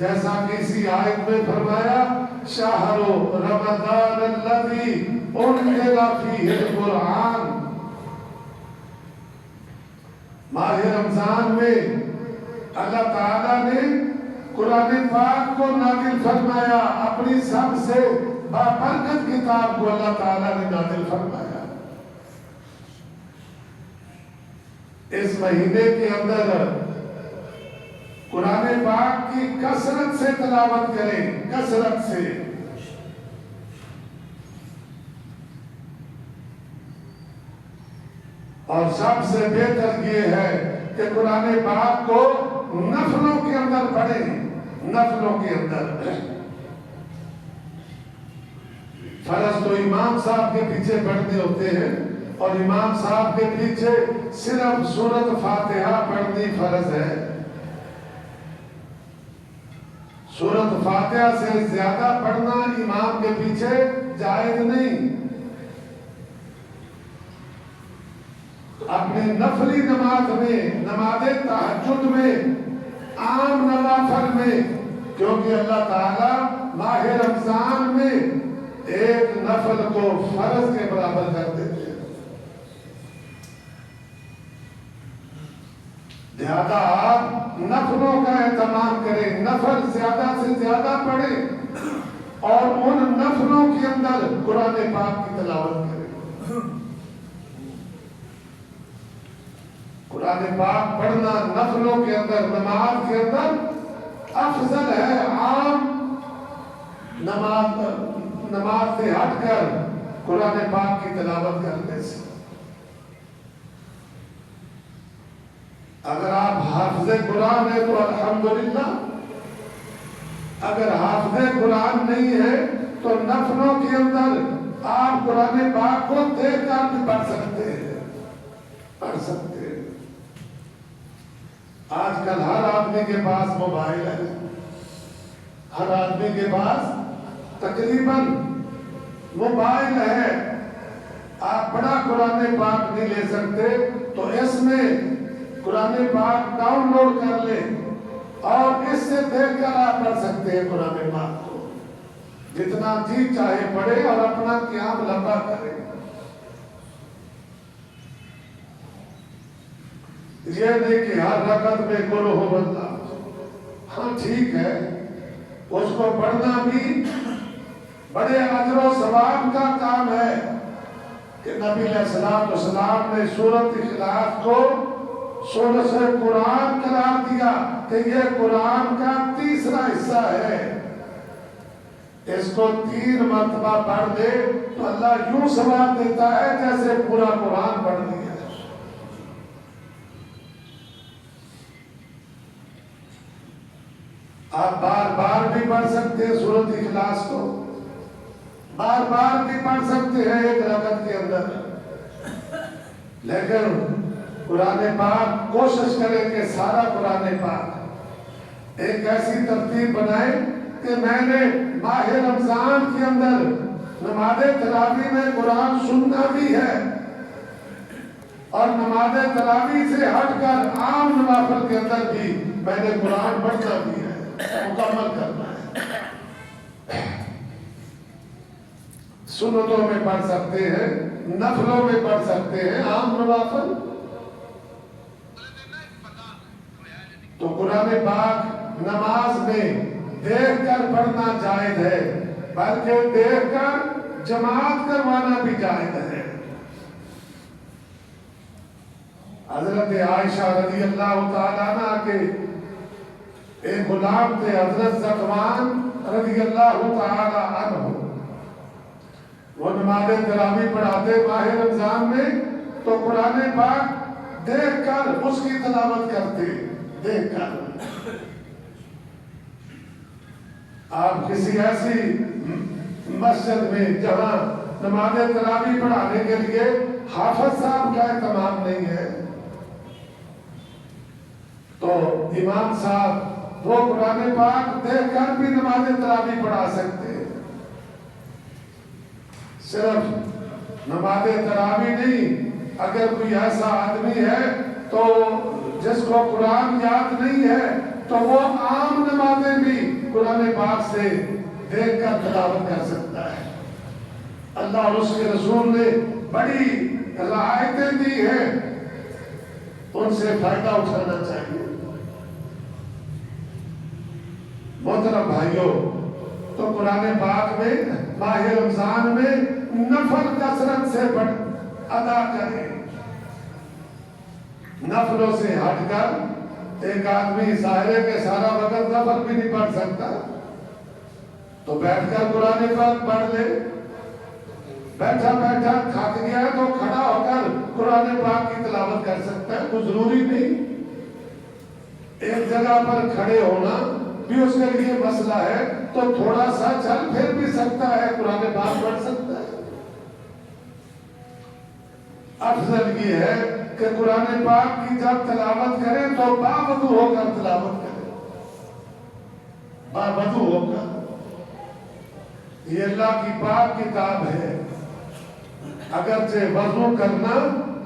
جیسا کہ اسی آیت میں فرمایا شہر رمضان الذی انزل فیہ القرآن، ماہ رمضان میں اللہ تعالیٰ نے قرآن پاک کو نازل فرمایا، اپنی سب سے بابرکت کتاب کو اللہ تعالیٰ نے نازل فرمایا۔ اس مہینے کے اندر قرآن پاک کی کثرت سے تلاوت کریں، کثرت سے۔ اور سب سے بہتر یہ ہے کہ قرآن پاک کو نفلوں کے اندر پڑھیں، نفلوں کے اندر۔ فرض تو امام صاحب کے پیچھے پڑھنے ہوتے ہیں، اور امام صاحب کے پیچھے صرف سورۃ فاتحہ پڑھنی فرض ہے۔ سورۃ فاتحہ سے زیادہ پڑھنا امام کے پیچھے جائز نہیں۔ اپنی نفلی نماز میں، نماز تہجد میں، عام نوافل میں، کیونکہ اللہ تعالیٰ ماہ رمضان میں ایک نفل کو فرض کے برابر کر دیتے ہیں، لہذا آپ نفلوں کا اہتمام کریں، نفل زیادہ سے زیادہ پڑھیں، اور ان نفلوں کے اندر قرآن پاک کی تلاوت کریں۔ قرآن پاک پڑھنا نفلوں کے اندر، نماز کے اندر افضل ہے عام نماز سے ہٹ کر قرآن پاک کی تلاوت کرنے سے۔ اگر آپ حافظ قرآن ہے تو الحمدللہ، اگر حافظ قرآن نہیں ہے تو نفلوں کے اندر آپ قرآن پاک کو دیکھ کر بھی پڑھ سکتے ہیں، پڑھ سکتے ہیں۔ آج کل ہر آدمی کے پاس موبائل ہے، ہر آدمی کے پاس تقریباً موبائل ہے۔ آپ بڑا قرآن پاک نہیں لے سکتے تو اس میں قرآن پاک ڈاؤن لوڈ کر لیں، اور اس سے دیکھ کر آپ پڑھ سکتے ہیں قرآن پاک کو، جتنا جی چاہے پڑھے اور اپنا قیام لمبا کرے۔ یہ نہیں کہ ہر رکعت میں قل ہو اللہ، ہاں ٹھیک ہے، اس کو پڑھنا بھی بڑے اجر و ثواب کا کام ہے کہ نبی علیہ السلام نے سورۃ اخلاص کو سورۃ قرآن قرار دیا کہ یہ قرآن کا تیسرا حصہ ہے، اس کو 3 مرتبہ پڑھ دے تو اللہ یوں ثواب دیتا ہے جیسے پورا قرآن پڑھ دیا۔ آپ بار بار بھی پڑھ سکتے ہیں سورۃ اخلاص کو، بار بار بھی پڑھ سکتے ہیں ایک رکعت کے اندر، لیکن قرآن پاک کوشش کریں کہ سارا قرآن پاک ایک ایسی ترتیب بنائیں کہ میں نے ماہ رمضان کے اندر نماز تراویح میں قرآن سننا بھی ہے، اور نماز تراویح سے ہٹ کر عام نوافل کے اندر بھی میں نے قرآن پڑھنا بھی ہے، مکمل کرنا ہے۔ سنتوں میں پڑھ سکتے ہیں، نفلوں میں پڑھ سکتے ہیں، عام نوافل۔ تو قرآن پاک نماز میں دیکھ کر پڑھنا جائز ہے، بلکہ دیکھ کر جماعت کروانا بھی جائز ہے۔ حضرت عائشہ رضی اللہ تعالیٰ عنہ کے ایک غلام تھے حضرت زکوان رضی اللہ تعالیٰ عنہ، وہ نماز تراویح پڑھاتے ماہ رمضان میں تو قرآن پاک دیکھ کر اس کی تلاوت کرتے، دیکھ کر۔ آپ کسی ایسی مسجد میں جہاں نماز تراویح پڑھانے کے لیے حافظ صاحب کا اہتمام نہیں ہے تو امام صاحب وہ قرآن پاک دیکھ کر بھی نماز تراویح پڑھا سکتے ہیں۔ صرف نماز تراویح نہیں، اگر کوئی ایسا آدمی ہے تو جس کو قرآن یاد نہیں ہے تو وہ عام نمازیں بھی قرآن پاک سے دیکھ کر تلاوت کر سکتا ہے۔ اللہ اور اس کے رسول نے بڑی رعایتیں دی ہیں، ان سے فائدہ اٹھانا چاہیے۔ محترم بھائیوں، تو قرآن پاک میں ماہ رمضان میں نفل کثرت سے ادا کریں۔ نفلوں سے ہٹ کر ایک آدمی ظاہر ہے کہ سارا وقت نفل بھی نہیں پڑھ سکتا، تو بیٹھ کر قرآن پاک پڑھ لے۔ بیٹھا بیٹھا تھک گیا ہے تو کھڑا ہو کر قرآن پاک کی تلاوت کر سکتا ہے، کوئی ضروری نہیں ایک جگہ پر کھڑے ہونا بھی اس کے لیے مسئلہ ہے، تو تھوڑا سا چل پھر بھی سکتا ہے، قرآن پاک پڑھ سکتا ہے۔ افضل یہ ہے کہ قرآن پاک کی جب تلاوت کریں تو باوضو ہو کر تلاوت کریں، باوضو ہو کر۔ یہ اللہ کی پاک کتاب ہے، اگرچہ وضو کرنا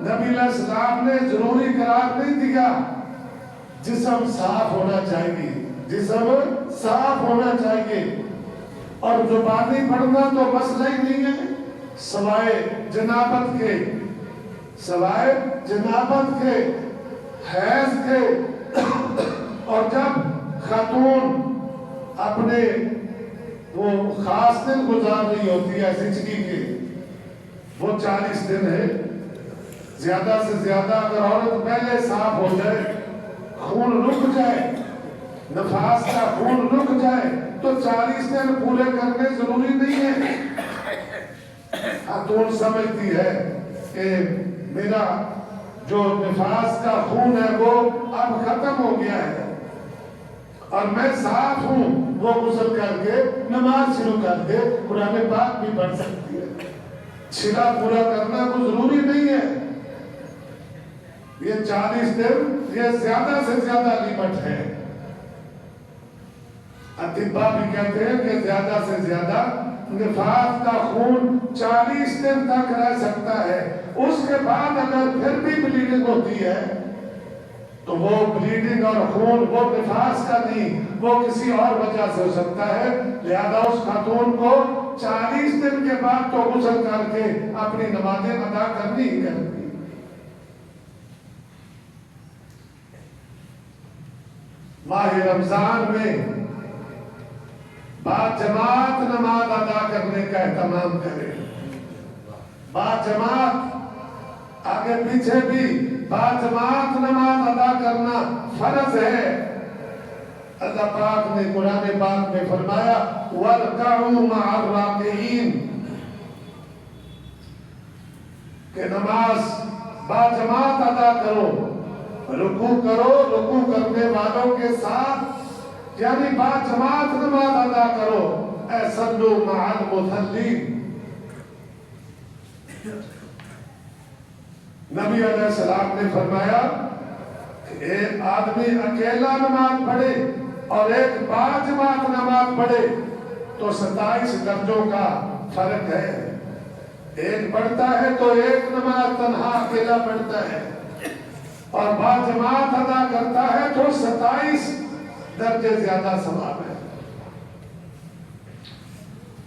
نبی علیہ السلام نے ضروری قرار نہیں دیا، جسم صاف ہونا چاہیے، جسم صاف ہونا چاہیے، اور زبانی پڑھنا تو مسئلہ ہی نہیں ہے، سوائے جنابت کے، سوائے جنابت کے، حیض کے، اور جب خاتون اپنے وہ خاص دن گزار رہی ہوتی ہے زچگی کے، وہ 40 دن ہے، زیادہ سے زیادہ اگر عورت پہلے صاف ہو جائے، خون رک جائے، نفاس کا خون رک جائے، تو 40 دن پورے کرنے ضروری نہیں ہے۔ خاتون سمجھتی ہے کہ میرا جو نفاس کا خون ہے وہ اب ختم ہو گیا ہے اور میں صاف ہوں، وہ غسل کر کے نماز شروع کر کے قرآن پاک بھی پڑھ سکتی ہے۔ چھلا پورا کرنا کوئی ضروری نہیں ہے۔ یہ 40 دن یہ زیادہ سے زیادہ لیمٹ ہے۔ اطباء بھی کہتے ہیں کہ زیادہ سے زیادہ نفاس کا خون 40 دن تک رہ سکتا ہے، اس کے بعد اگر پھر بھی بلیڈنگ ہوتی ہے تو وہ بلیڈنگ اور خون وہ نفاس کا نہیں، وہ کسی اور وجہ سے ہو سکتا ہے، لہذا اس خاتون کو 40 دن کے بعد تو غسل کر کے اپنی نمازیں ادا کرنی ہی کرنی۔ ماہ رمضان میں باجماعت نماز ادا کرنے کا اہتمام کریں، باجماعت، آگے پیچھے بھی باجماعت نماز ادا کرنا فرض ہے۔ اللہ پاک نے قرآن پاک میں فرمایا وَارْكَعُوا مَعَ الرَّاكِعِينَ، کہ نماز باجماعت ادا کرو، رکوع کرو، رکوع کرنے والوں کے ساتھ، یعنی باجماعت نماز ادا کرو۔ اے صلوا مع المصلین، نبی علیہ السلام نے فرمایا کہ ایک آدمی اکیلا نماز پڑھے اور ایک باجماعت نماز پڑھے تو 27 درجوں کا فرق ہے۔ ایک پڑھتا ہے تو ایک نماز تنہا اکیلا پڑھتا ہے، اور باجماعت ادا کرتا ہے تو 27 درجے زیادہ ثواب ہے۔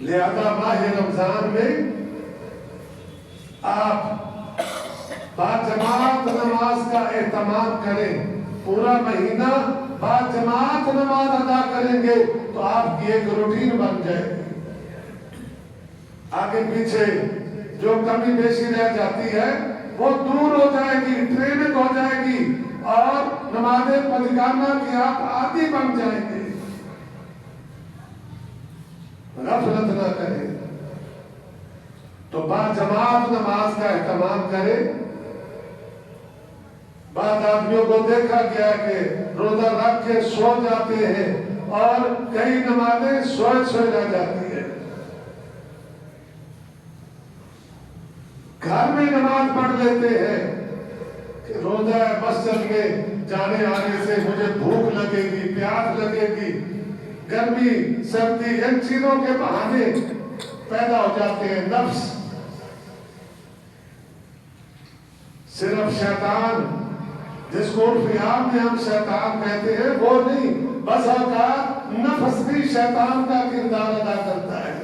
لہذا ماہ رمضان میں آپ باجماعت نماز کا اہتمام کریں، پورا مہینہ باجماعت نماز ادا کریں گے تو آپ کی ایک روٹین بن جائے گی۔ آگے پیچھے جو کمی بیشی رہ جاتی ہے وہ دور ہو جائے گی، ٹریننگ ہو جائے گی، اور نماز پنجگانہ کی آپ عادی بن جائیں گے۔ غفلت نہ کریں، تو باجماعت نماز کا اہتمام کریں۔ بعض آدمیوں کو دیکھا گیا کہ روزہ رکھ کے سو جاتے ہیں اور کئی نمازیں سوئے رہ جاتی ہیں۔ گھر میں نماز پڑھ لیتے ہیں کہ روزہ مسجد میں جانے آنے سے مجھے بھوک لگے گی، پیاس لگے گی، گرمی سردی، ان چیزوں کے بہانے پیدا ہو جاتے ہیں۔ نفس، صرف شیطان جس کو عرف عام میں ہم شیطان کہتے ہیں وہ نہیں، بس اوقات نفس بھی شیطان کا کردار ادا کرتا ہے.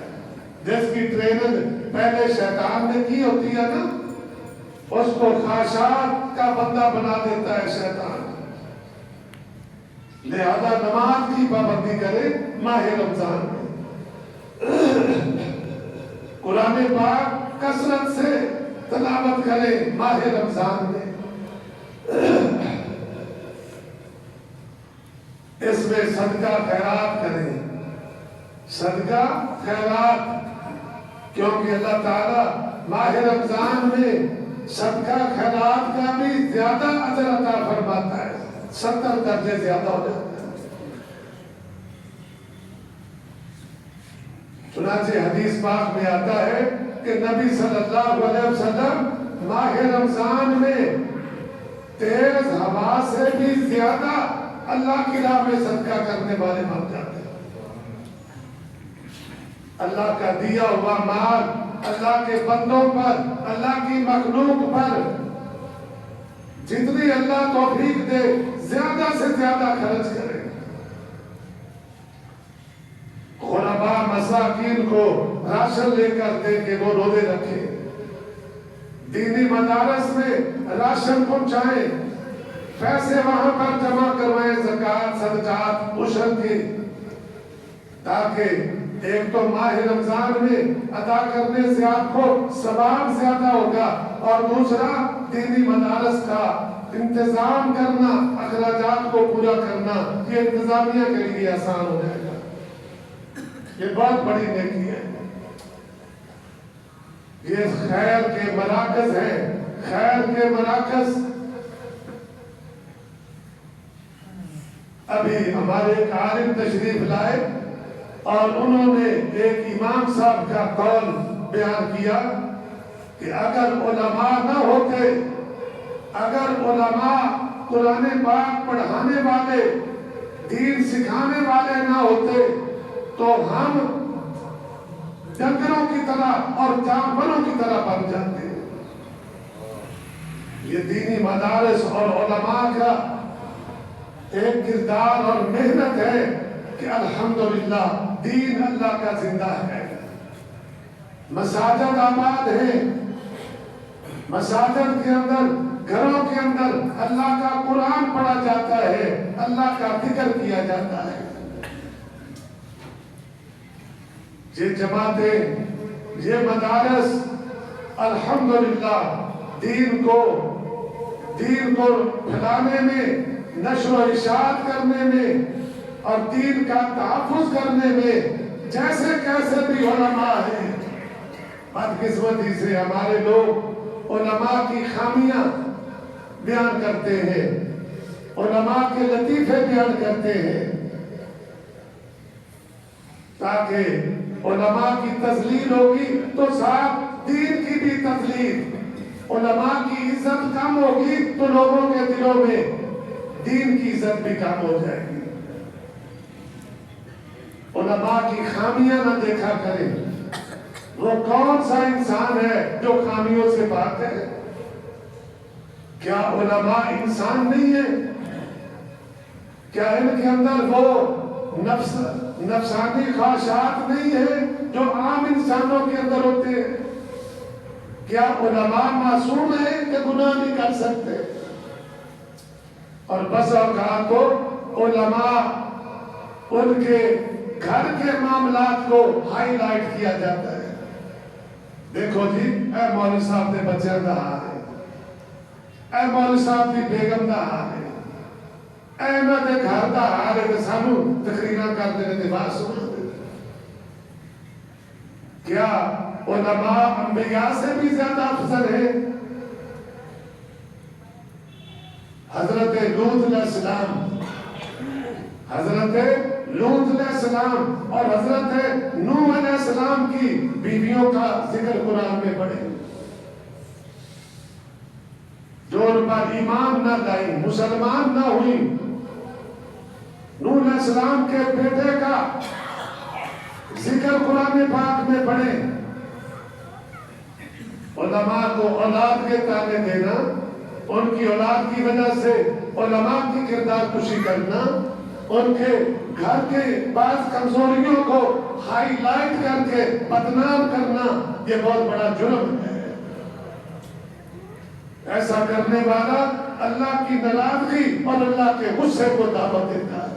جس کی ٹریننگ پہلے شیطان نے کی ہوتی ہے نا، اس کو خواہشات کا بندہ بنا دیتا ہے شیطان. لہذا نماز کی پابندی کرے ماہ رمضان میں. قرآن پاک کثرت سے تلاوت کرے ماہ رمضان میں. اس میں صدقہ خیرات کریں، صدقہ خیرات، کیونکہ اللہ تعالیٰ ماہ رمضان میں صدقہ خیرات کا بھی زیادہ اجر عطا فرماتا ہے، 70 درجے زیادہ ہو جاتا ہے. چنانچہ حدیث پاک میں آتا ہے کہ نبی صلی اللہ علیہ وسلم ماہ رمضان میں تیز ہوا سے بھی زیادہ اللہ کی راہ میں صدقہ کرنے والے بن جاتے ہیں. اللہ کا دیا ہوا مال اللہ کے بندوں پر، اللہ کی مخلوق پر جتنی اللہ توفیق دے زیادہ سے زیادہ خرچ کرے. غرباء مساکین کو راشن لے کر دے کے وہ روزے رکھے، دینی مدارس میں راشن پہنچائیں، پیسے وہاں پر جمع کروائیں، زکوٰۃ صدقات عشر کی، تاکہ ایک تو ماہ رمضان میں ادا کرنے سے آپ کو ثواب زیادہ ہوگا، اور دوسرا دینی مدارس کا انتظام کرنا، اخراجات کو پورا کرنا یہ انتظامیہ کے لیے آسان ہو جائے گا. یہ بہت بڑی نیکی ہے. یہ خیر کے مراکز ہیں، خیر کے مراکز. ابھی ہمارے ایک عالم تشریف لائے اور انہوں نے ایک امام صاحب کا قول بیان کیا کہ اگر علماء نہ ہوتے، اگر علماء قرآن پاک پڑھانے والے، دین سکھانے والے نہ ہوتے تو ہم ڈنگروں کی طرح اور جانوروں کی طرح بن جاتے. یہ دینی مدارس اور علماء کا ایک کردار اور محنت ہے کہ الحمدللہ دین اللہ کا زندہ ہے. مساجد آباد ہیں، مساجد کے اندر، گھروں کے اندر اللہ کا قرآن پڑھا جاتا ہے، اللہ کا ذکر کیا جاتا ہے. یہ جماعتیں، یہ مدارس الحمدللہ دین کو پھیلانے میں، نشر و اشاعت کرنے میں اور دین کا تحفظ کرنے میں جیسے کیسے بھی علماء ہیں. بدقسمتی سے ہمارے لوگ علماء کی خامیاں بیان کرتے ہیں، علماء کے لطیفے بیان کرتے ہیں، تاکہ علماء کی تذلیل ہوگی تو ساتھ دین کی بھی تذلیل. علماء کی عزت کم ہوگی تو لوگوں کے دلوں میں دین کی عزت بھی کم ہو جائے گی. علماء کی خامیاں نہ دیکھا کریں. وہ کون سا انسان ہے جو خامیوں سے پاک ہے؟ کیا علماء انسان نہیں ہے؟ کیا ان کے اندر وہ نفسانی خواہشات نہیں ہیں جو عام انسانوں کے اندر ہوتے ہیں؟ کیا علماء معصوم ہیں کہ گناہ نہیں کر سکتے؟ اور بس اوقات کو علماء ان کے گھر کے معاملات کو ہائی لائٹ کیا جاتا ہے. دیکھو جی، اے مولوی صاحب دے بچے دا ہے، اے مولوی صاحب دی بیگم دا ہے، اے میں دے گھر دا ہے کہ سانو تقریرہ کر دینے دے بات سنا دے. کیا علماء انبیاء سے بھی زیادہ افضل ہیں؟ حضرت لوط علیہ السلام، حضرت لوط علیہ السلام اور حضرت نوح علیہ السلام کی بیویوں کا ذکر قرآن میں پڑھے، جو ان پر ایمان نہ لائی، مسلمان نہ ہوئی. نوح علیہ السلام کے بیٹے کا ذکر قرآن پاک میں پڑھے. علماء کو اولاد کے تانے دینا، ان کی اولاد کی وجہ سے علماء کی کردار کشی کرنا، ان کے گھر کے بعض کمزوریوں کو ہائی لائٹ کر کے بدنام کرنا یہ بہت بڑا جرم ہے. ایسا کرنے والا اللہ کی ناراضگی اور اللہ کے غصے کو دعوت دیتا ہے.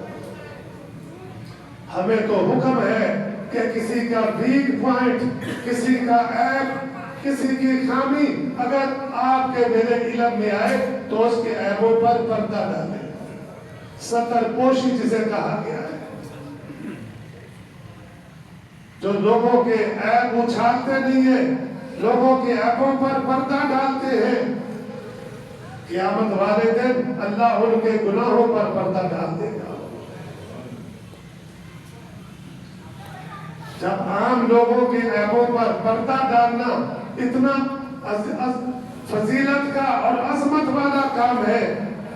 ہمیں تو حکم ہے کہ کسی کا ویک پوائنٹ، کسی کا عیب، کسی کی خامی اگر آپ کے میرے علم میں آئے تو اس کے عیبوں پر پردہ ڈالیں. ستر پوشی جسے کہا گیا ہے. جو لوگوں کے عیب اچھالتے نہیں ہیں، لوگوں کے عیبوں پر پردہ ڈالتے ہیں، قیامت والے دن اللہ ان کے گناہوں پر پردہ ڈال دے گا. جب عام لوگوں کے عیبوں پر پردہ ڈالنا اتنا فضیلت کا اور عظمت والا کام ہے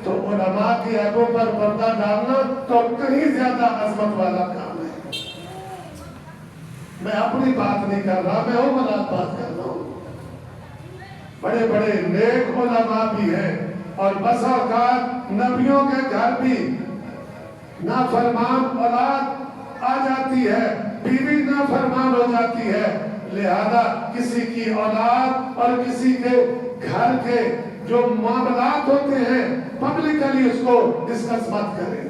تو علماء کے عیبوں پر پردہ ڈالنا تو کہیں زیادہ عظمت والا کام ہے. میں اپنی بات نہیں کر رہا، میں عمرات بات کر رہا ہوں. بڑے بڑے نیک علماء بھی ہیں اور بسا اوقات نبیوں کے گھر بھی نافرمان اولاد آ جاتی ہے، بیوی نافرمان ہو جاتی ہے. لہذا کسی کی اولاد اور کسی کے گھر کے جو معاملات ہوتے ہیں پبلکلی اس کو ڈسکس مت کریں،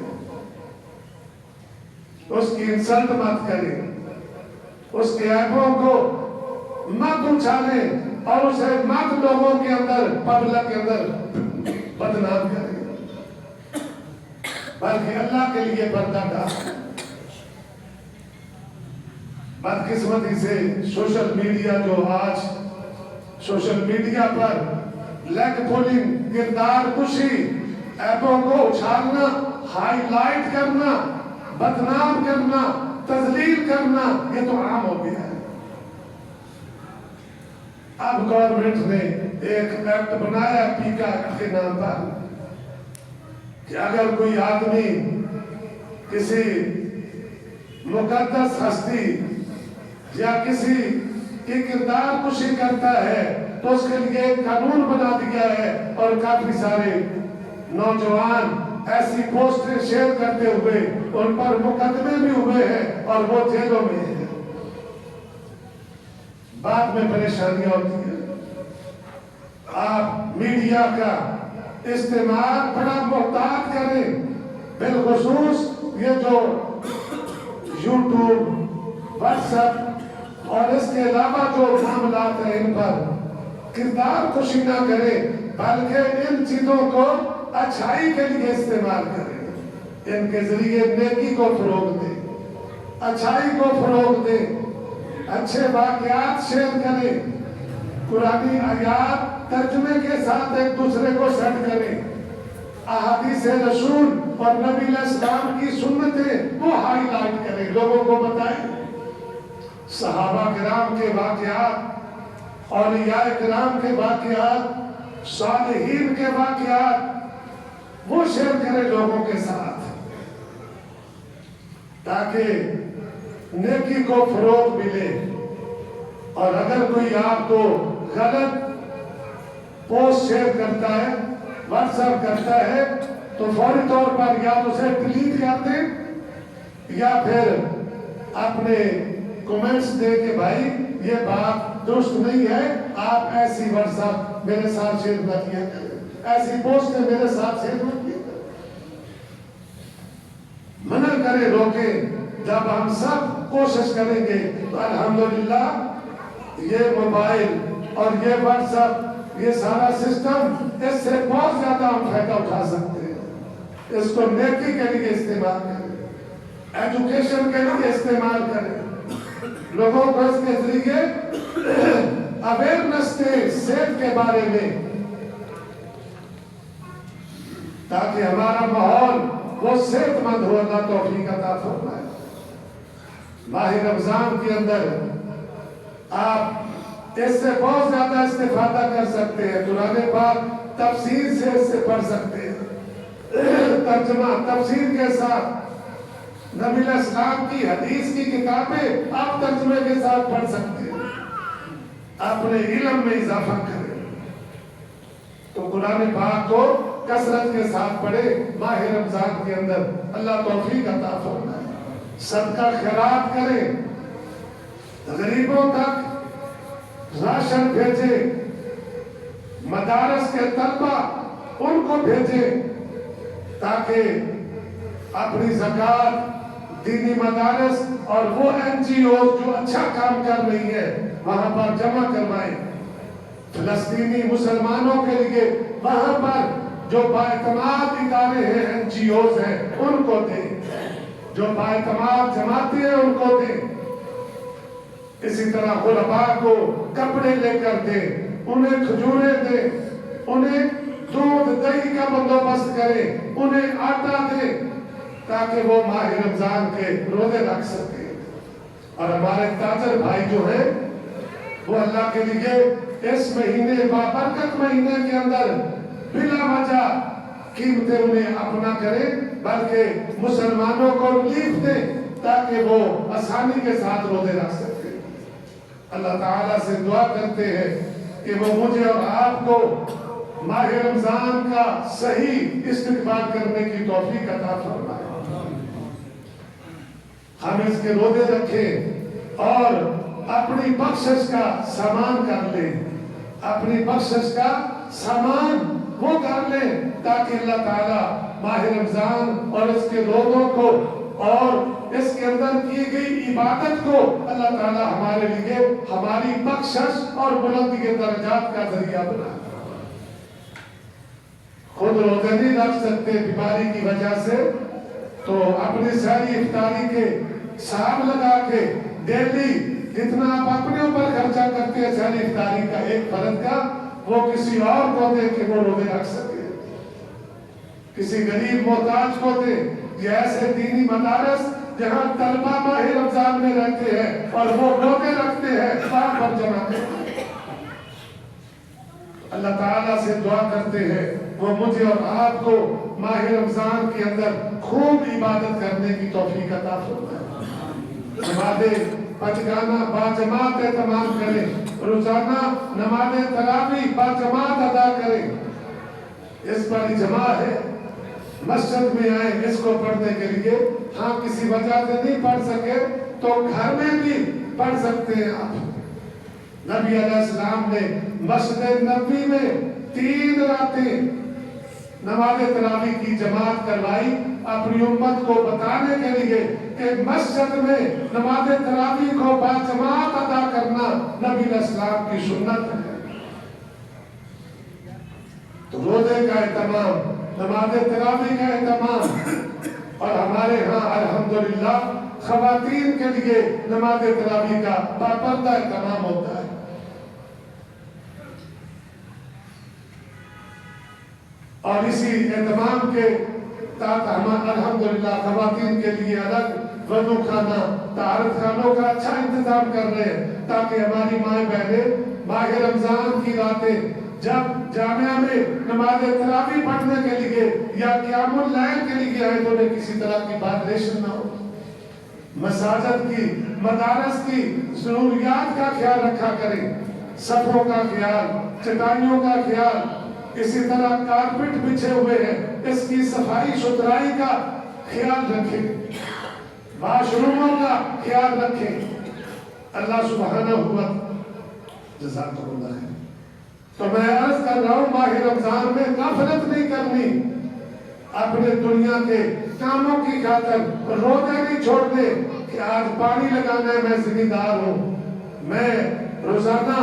اس کی انسلٹ مت کریں، اس کے عیبوں کو مت اچھالیں اور اسے مت لوگوں کے اندر پبلک کے اندر بدنام کریں، بلکہ اللہ کے لیے پردہ ڈالیں. بدقسمتی سے سوشل میڈیا جو آج سوشل میڈیا پر لیگ پولنگ، کردار کشی، عیبوں کو اچھالنا، ہائی لائٹ کرنا، بدنام کرنا، تذلیل کرنا، یہ تو عام ہو گیا ہے. اب گورنمنٹ نے ایک ایکٹ بنایا پیکا کے نام پر کہ اگر کوئی آدمی کسی مقدس ہستی یا کسی کی کردار کشی کرتا ہے تو اس کے لیے ایک قانون بنا دیا ہے اور کافی سارے نوجوان ایسی پوسٹیں شیئر کرتے ہوئے ان پر مقدمے بھی ہوئے ہیں اور وہ جیلوں میں ہیں. بعد میں پریشانیاں ہوتی ہیں. آپ میڈیا کا استعمال بڑا محتاط کریں، بالخصوص یہ جو یوٹیوب، واٹس ایپ اور اس کے علاوہ جو معاملات ہیں ان پر کردار کشی نہ کریں بلکہ ان چیزوں کو اچھائی کے لیے استعمال کریں. ان کے ذریعے نیکی کو فروغ دیں، اچھائی کو فروغ دیں، اچھے واقعات شیئر کریں، قرآنی آیات ترجمے کے ساتھ ایک دوسرے کو سیٹ کریں، احادیث رسول اور نبی علیہ السلام کی سنتیں وہ ہائی لائٹ کریں، لوگوں کو بتائیں. صحابہ کرام کے واقعات، اولیاء کرام کے واقعات، صالحین کے واقعات وہ شیئر کریں لوگوں کے ساتھ تاکہ نیکی کو فروغ ملے. اور اگر کوئی آپ کو غلط پوسٹ شیئر کرتا ہے، واٹس ایپ کرتا ہے تو فوری طور پر یا اسے ڈیلیٹ کر دیں یا پھر اپنے کومنٹس دے کہ بھائی یہ بات درست نہیں ہے، آپ ایسی واٹس ایپ میرے ساتھ شیئر نہ کیا کریں، ایسی پوسٹ میرے ساتھ شیئر نہ کیا کریں. منع کریں، روکیں. جب ہم سب کوشش کریں گے تو الحمدللہ یہ موبائل اور یہ واٹس ایپ، یہ سارا سسٹم، اس سے بہت زیادہ ہم فائدہ اٹھا سکتے ہیں. اس کو نیکی کے لیے استعمال کریں، ایجوکیشن کے لیے استعمال کریں، لوگوں کو اس کے ذریعے اویئرنس دیں صحت کے بارے میں تاکہ ہمارا ماحول وہ صحت مند ہو. اللہ توفیق عطا فرمائے. ماہ رمضان کے اندر آپ اس سے بہت زیادہ استفادہ کر سکتے ہیں. قرآن پاک تفسیر سے اس سے پڑھ سکتے ہیں، ترجمہ تفسیر کے ساتھ. نبی علیہ السلام کی حدیث کی کتابیں آپ ترجمے کے ساتھ پڑھ سکتے ہیں. اپنے علم میں اضافہ کریں تو قرآن پاک کو کثرت کے ساتھ پڑھیں. ماہ رمضان کے اندر اللہ توفیق عطا فرمائے. صدقہ خیرات کریں, غریبوں تک راشن بھیجے, مدارس کے طلبہ ان کو بھیجے تاکہ اپنی زکوٰۃ دینی مدارس اور وہ NGO جو اچھا کام کر رہی ہے وہاں پر جمع کروائیں. فلسطینی مسلمانوں کے لیے وہاں پر جو بااعتماد ادارے ہیں NGOs ہیں ان کو دیں, جو بااعتماد جماعتیں ہیں ان کو دیں. اسی طرح غرباء کو کپڑے لے کر دیں, انہیں کھجوریں دیں, انہیں دودھ دہی کا بندوبست کریں, انہیں آٹا دیں تاکہ وہ ماہ رمضان کے روزے رکھ سکیں. اور ہمارے تاجر بھائی جو ہیں وہ اللہ کے لیے اس مہینے بابرکت مہینے کے اندر بلا وجہ قیمتیں انہیں اپنا کریں, بلکہ مسلمانوں کو ریلیف دیں تاکہ وہ آسانی کے ساتھ روزے رکھ سکیں. اللہ تعالیٰ سے دعا کرتے ہیں کہ وہ مجھے اور آپ کو ماہ رمضان کا صحیح استقبال کرنے کی توفیق عطا فرمائے. ہم اس کے روزے رکھیں اور اپنی بخشش کا سامان کر لیں, اپنی بخشش کا سامان وہ کر لیں تاکہ اللہ تعالیٰ ماہ رمضان اور اس کے روزوں کو اور اس کے اندر کی گئی عبادت کو اللہ تعالیٰ ہمارے لیے ہماری بخشش اور بلندی کے درجات کا ذریعہ بنا. خود روزے نہیں رکھ سکتے بیماری کی وجہ سے تو اپنی ساری افطاری کے حساب لگا کے ڈیلی جتنا آپ اپنے اوپر خرچہ کرتے ہیں ساری افطاری کا ایک فرد کا وہ کسی اور کو دے کہ وہ روزے رکھ سکے, کسی غریب محتاج کو دے. یہ ایسے دینی مدارس جہاں طلبہ ماہ رمضان میں رہتے ہیں اور وہ روزے رکھتے ہیں وہاں پر جمع کرتے ہیں. اللہ تعالیٰ سے دعا کرتے ہیں وہ مجھے اور آپ کو ماہ رمضان کے اندر خوب عبادت کرنے کی توفیق عطا فرمائے. نمازیں پچگانا باجماعت اہتمام کریں, روزانہ نماز تراویح باجماعت ادا کریں. اس پر اجماع ہے مسجد میں آئیں اس کو پڑھنے کے لیے. ہاں کسی وجہ سے نہیں پڑھ سکے تو گھر میں بھی پڑھ سکتے ہیں آپ. نبی علیہ السلام نے مسجد نبوی میں 3 راتیں نماز تراویح کی جماعت کروائی اپنی امت کو بتانے کے لیے کہ مسجد میں نماز تراویح کو باجماعت ادا کرنا نبی علیہ السلام کی سنت ہے. تو روزے کا اہتمام, نماز تراویح کا اہتمام, اور ہمارے ہاں الحمدللہ خواتین کے لیے نماز تراویح کا پابندہ اہتمام ہوتا ہے. اور اسی اہتمام کے تحت ہم الحمدللہ خواتین کے لیے الگ وضو خانہ, طہارت خانوں کا اچھا انتظام کر رہے ہیں تاکہ ہماری مائیں بہنیں ماہ رمضان کی راتیں جب جامعہ میں نماز تراویح پڑھنے کے لیے یا قیام اللیل کے لیے آئے تو انہیں کسی طرح کی وائبریشن نہ ہو. مساجد کی, مدارس کی ضروریات کا خیال رکھا کریں, صفوں کا خیال, چٹائیوں کا خیال, اسی طرح کارپٹ بچھے ہوئے ہیں اس کی صفائی ستھرائی کا خیال رکھیں, واش روموں کا خیال رکھیں. اللہ سبحانہ ہوا جزاک اللہ ہے. تو میں عرض کر رہا ہوں ماہ رمضان میں غفلت نہیں کرنی, اپنے دنیا کے کاموں کی خاطر روزے نہیں چھوڑنے کہ آج پانی لگانا ہے میں ذمہ دار ہوں, میں روزانہ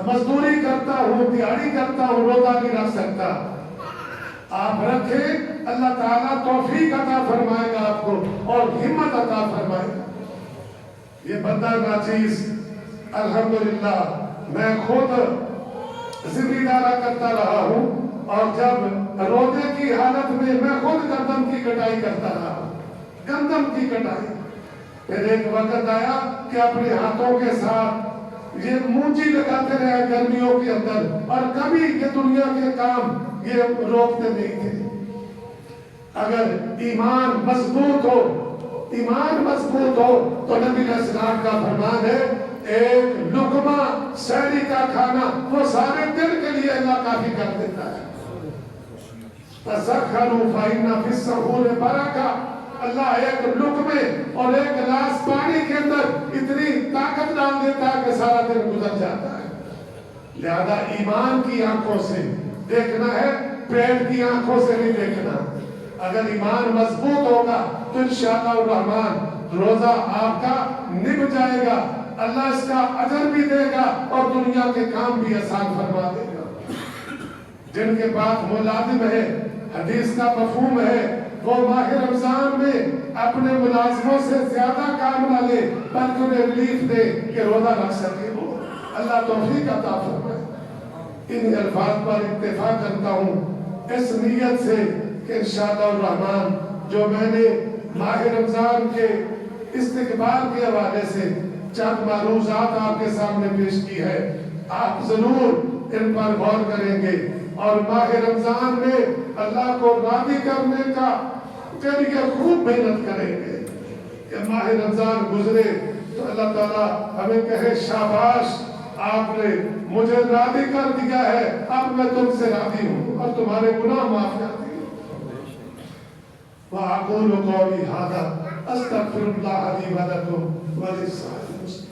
مزدوری کرتا ہوں, دیہڑی کرتا ہوں, روزہ نہیں رکھ سکتا. آپ رکھیں, اللہ تعالیٰ توفیق عطا فرمائے گا آپ کو اور ہمت عطا فرمائے گا. یہ بندہ ناچیز الحمدللہ میں خود ذمہ دارہ کرتا رہا ہوں اور جب روزے کی حالت میں میں خود گندم کی کٹائی کرتا رہا, گندم کی کٹائی. پھر ایک وقت آیا کہ اپنے ہاتھوں کے ساتھ یہ مونجی لگاتے رہے گرمیوں کے اندر اور کبھی یہ دنیا کے کام یہ روکتے نہیں تھے. اگر ایمان مضبوط ہو, ایمان مضبوط ہو تو نبی علیہ السلام کا فرمان ہے ایک لقمہ سحری کا کھانا وہ سارے دن کے لیے اللہ کافی کر دیتا ہے. تسخروا فإن في السحور برکہ. اللہ ایک لقمے اور ایک گلاس پانی کے اندر اتنی طاقت ڈال دیتا ہے کہ سارا دن گزر جاتا ہے. لہذا ایمان کی آنکھوں سے دیکھنا ہے، پیٹ کی آنکھوں سے نہیں دیکھنا. اگر ایمان مضبوط ہوگا تو انشاءاللہ الرحمن روزہ آپ کا نبھ جائے گا، اللہ اس کا اجر بھی دے گا اور دنیا کے کام بھی آسان فرما دے گا. جن کے پاس ملازم ہے، حدیث کا مفہوم ہے، وہ ماہ رمضان میں اپنے ملازموں سے زیادہ کام نہ لے بلکہ انہیں ریلیف دے کہ روزہ رکھ سکے. وہ اللہ توفیق عطا فرمائے. ان الفاظ پر اکتفا کرتا ہوں اس نیت سے کہ انشاءاللہ الرحمن جو میں نے ماہ رمضان کے استقبال کے حوالے سے چند معروضات آپ کے سامنے پیش کی ہے، آپ ضرور ان پر غور کریں گے اور ماہ رمضان میں اللہ کو راضی کرنے کا ذریعہ خوب محنت کریں گے کہ ماہ رمضان گزرے تو اللہ تعالیٰ ہمیں کہے شاباش، آپ نے مجھے راضی کر دیا ہے، اب میں تم سے راضی ہوں اور تمہارے گناہ معاف کر دیے. وَأَقُولُ قَوْلِي هَذَا أَسْتَغْفِرُ اللَّهَ لِي وَلَكُمْ وَلِسَائِرِ الْمُسْلِمِينَ.